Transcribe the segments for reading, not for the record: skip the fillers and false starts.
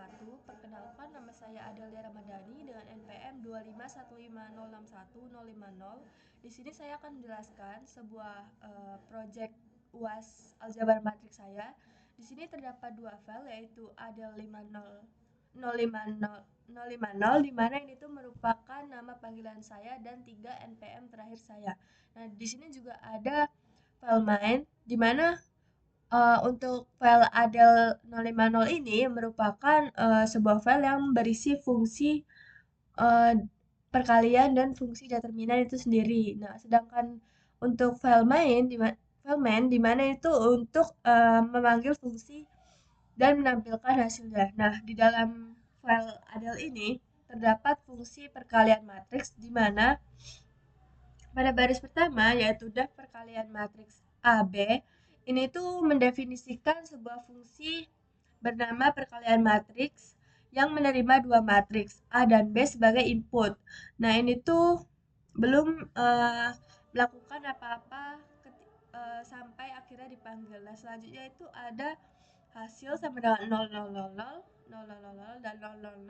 wabarakatuh. Perkenalkan, nama saya Adelia Ramadhani dengan NPM 251506150. Di sini saya akan menjelaskan sebuah proyek UAS aljabar matrik saya. Di sini terdapat dua file, yaitu ADL50 di mana ini tuh merupakan nama panggilan saya dan 3 NPM terakhir saya. Nah, di sini juga ada file main di mana untuk file adel 050 ini merupakan sebuah file yang berisi fungsi uh, perkalian dan fungsi determinan itu sendiri. Nah, sedangkan untuk file main di mana itu untuk memanggil fungsi dan menampilkan hasilnya. Nah, di dalam file adel ini terdapat fungsi perkalian matriks di mana pada baris pertama, yaitu daf perkalian matriks AB, ini tuh mendefinisikan sebuah fungsi bernama perkalian matriks yang menerima dua matriks A dan B sebagai input. Nah, ini tuh belum melakukan apa-apa sampai akhirnya dipanggil. Nah, selanjutnya itu ada hasil sama dengan 0000, 0000, dan 000.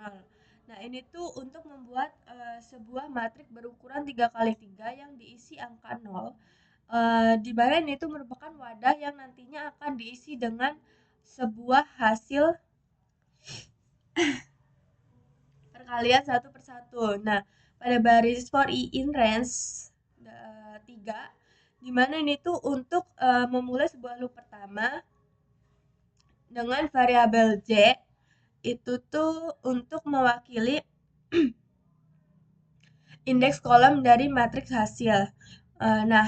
Nah, ini tuh untuk membuat sebuah matrik berukuran 3 kali 3 yang diisi angka 0. Di mana ini tuh merupakan wadah yang nantinya akan diisi dengan sebuah hasil perkalian satu per satu. Nah, pada baris for i in range 3, di mana ini tuh untuk memulai sebuah loop pertama dengan variabel J, itu tuh untuk mewakili indeks kolom dari matriks hasil. Nah,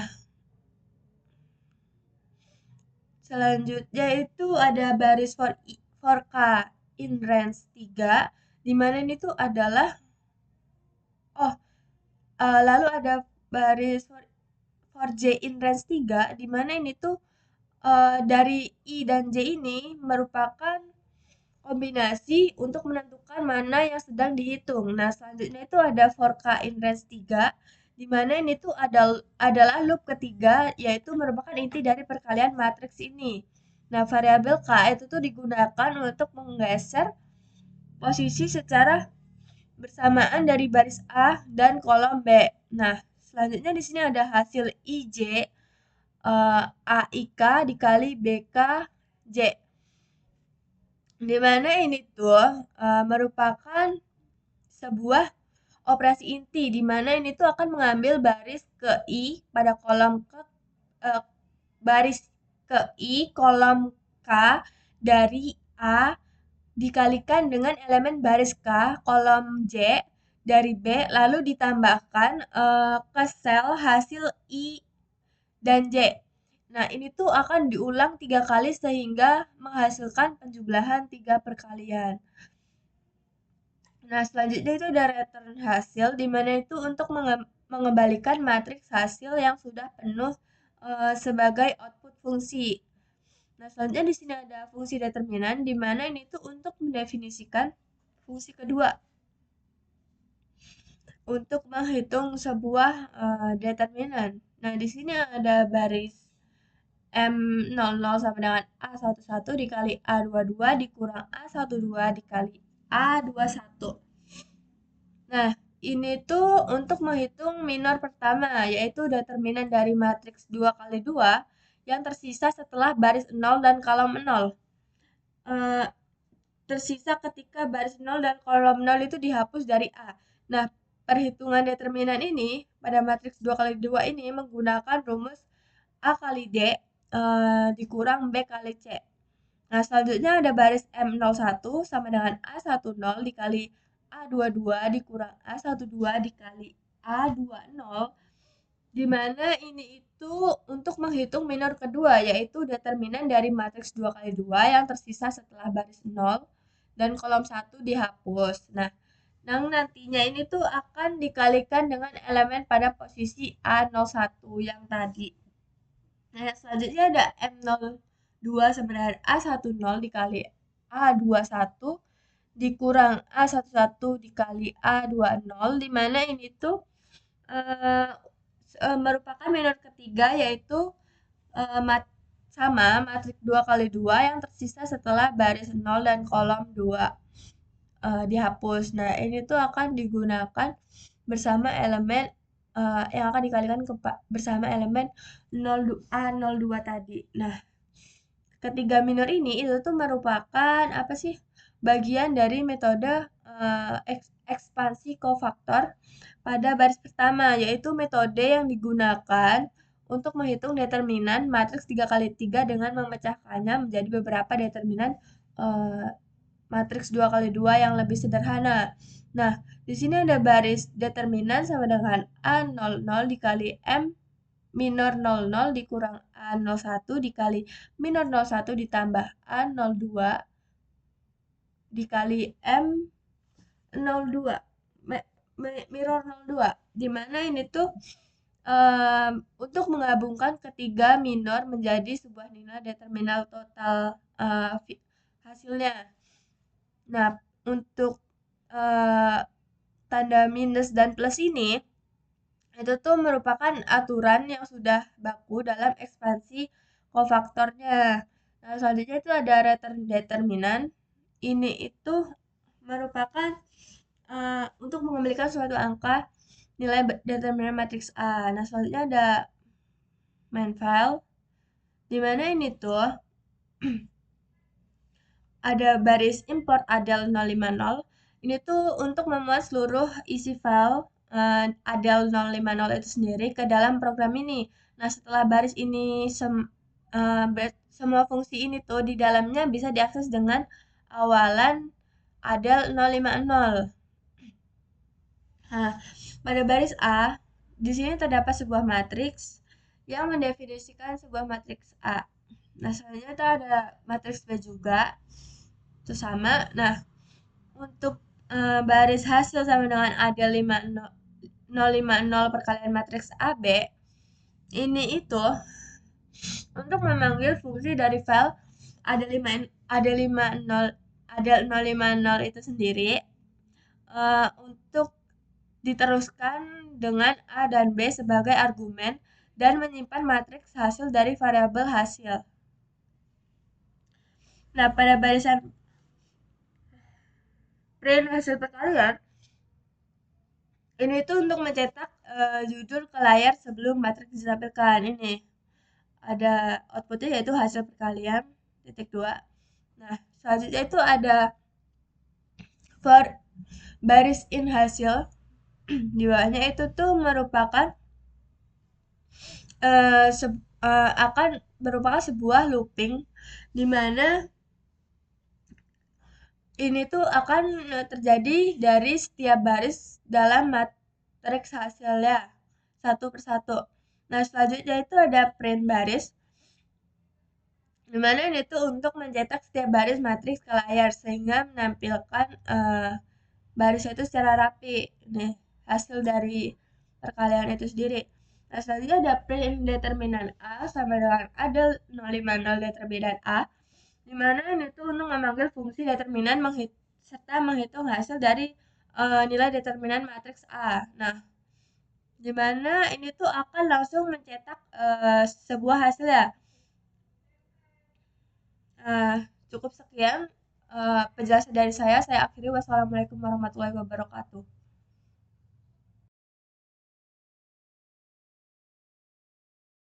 selanjutnya itu ada baris for K in range 3, di mana ini tuh adalah lalu ada baris for J in range 3, di mana ini tuh dari I dan J ini merupakan kombinasi untuk menentukan mana yang sedang dihitung. Nah, selanjutnya itu ada for K in range 3, di mana ini tuh adalah loop ketiga, yaitu merupakan inti dari perkalian matriks ini. Nah, variabel K itu tuh digunakan untuk menggeser posisi secara bersamaan dari baris A dan kolom B. Nah, selanjutnya di sini ada hasil IJ AIK dikali BK J. Di mana ini tuh merupakan sebuah operasi inti, di mana ini tuh akan mengambil baris ke I pada kolom baris ke I kolom K dari A dikalikan dengan elemen baris K kolom J dari B, lalu ditambahkan ke sel hasil I dan J. Nah, ini tuh akan diulang 3 kali sehingga menghasilkan penjumlahan 3 perkalian. Nah, selanjutnya itu ada return hasil, di mana itu untuk mengembalikan matriks hasil yang sudah penuh sebagai output fungsi. Nah, selanjutnya di sini ada fungsi determinan, di mana ini tuh untuk mendefinisikan fungsi kedua untuk menghitung sebuah determinan. Nah, di sini ada baris M00 sama dengan A11 dikali A22 dikurang A12 dikali A21. Nah, ini tuh untuk menghitung minor pertama, yaitu determinan dari matriks 2 kali 2 yang tersisa setelah baris 0 dan kolom 0. Tersisa ketika baris 0 dan kolom 0 itu dihapus dari A. Nah, perhitungan determinan ini pada matriks 2 kali 2 ini menggunakan rumus A kali D dikurang B kali C. Nah, selanjutnya ada baris M01 sama dengan A10 dikali A22 dikurang A12 dikali A20, di mana ini itu untuk menghitung minor kedua, yaitu determinan dari matriks 2 kali 2 yang tersisa setelah baris 0 dan kolom 1 dihapus. Nah, nantinya ini tuh akan dikalikan dengan elemen pada posisi A01 yang tadi. Nah, selanjutnya ada M02 sama dengan A10 dikali A21 dikurang A11 dikali A20, di mana ini tuh merupakan minor ketiga, yaitu sama matriks 2 kali 2 yang tersisa setelah baris 0 dan kolom 2 dihapus. Nah, ini tuh akan digunakan bersama elemen yang akan dikalikan bersama elemen A02 tadi. Nah, ketiga minor ini itu tuh merupakan apa sih? Bagian dari metode ekspansi kofaktor pada baris pertama, yaitu metode yang digunakan untuk menghitung determinan matriks 3 kali 3 dengan memecahkannya menjadi beberapa determinan matriks 2 kali 2 yang lebih sederhana. Nah, di sini ada baris determinan sama dengan A00 dikali M minor 00 dikurang A01 dikali minor 01 ditambah A02 dikali M 02 mirror 02, dimana ini tuh untuk menggabungkan ketiga minor menjadi sebuah nilai determinal total hasilnya. Nah, untuk tanda minus dan plus ini itu tuh merupakan aturan yang sudah baku dalam ekspansi kofaktornya. Nah, selanjutnya itu ada return determinan. Ini itu merupakan untuk mengembalikan suatu angka nilai determinan matriks A. Nah, selanjutnya ada main file, di mana ini tuh ada baris import adel 050. Ini tuh untuk memuat seluruh isi file adel 050 itu sendiri ke dalam program ini. Nah, setelah baris ini semua fungsi ini tuh di dalamnya bisa diakses dengan awalan adel 050. Nah, pada baris A, di sini terdapat sebuah matriks yang mendefinisikan sebuah matriks A. Nah, selanjutnya kita ada matriks B juga. Itu sama. Nah, untuk baris hasil sama dengan adel 050 perkalian matriks AB, ini itu untuk memanggil fungsi dari file adel 050 itu sendiri untuk diteruskan dengan A dan B sebagai argumen dan menyimpan matriks hasil dari variabel hasil. Nah, pada barisan print hasil perkalian, ini tuh untuk mencetak judul ke layar sebelum matriks ditampilkan. Ini ada outputnya yaitu hasil perkalian titik 2. Nah, selanjutnya itu ada for baris in hasil. Di bawahnya itu tuh merupakan akan merupakan sebuah looping di mana ini tuh akan terjadi dari setiap baris dalam matriks hasilnya satu persatu. Nah, selanjutnya itu ada print baris, dimana ini tuh untuk mencetak setiap baris matriks ke layar sehingga menampilkan barisnya itu secara rapi. Nih, hasil dari perkalian itu sendiri. Nah, selanjutnya ada print determinan A sama dengan adel 050 determinan A, dimana ini tuh untuk memanggil fungsi determinan serta menghitung hasil dari nilai determinan matriks A. Nah, dimana ini tuh akan langsung mencetak sebuah hasil ya. Cukup sekian penjelasan dari saya akhiri. Wassalamualaikum warahmatullahi wabarakatuh.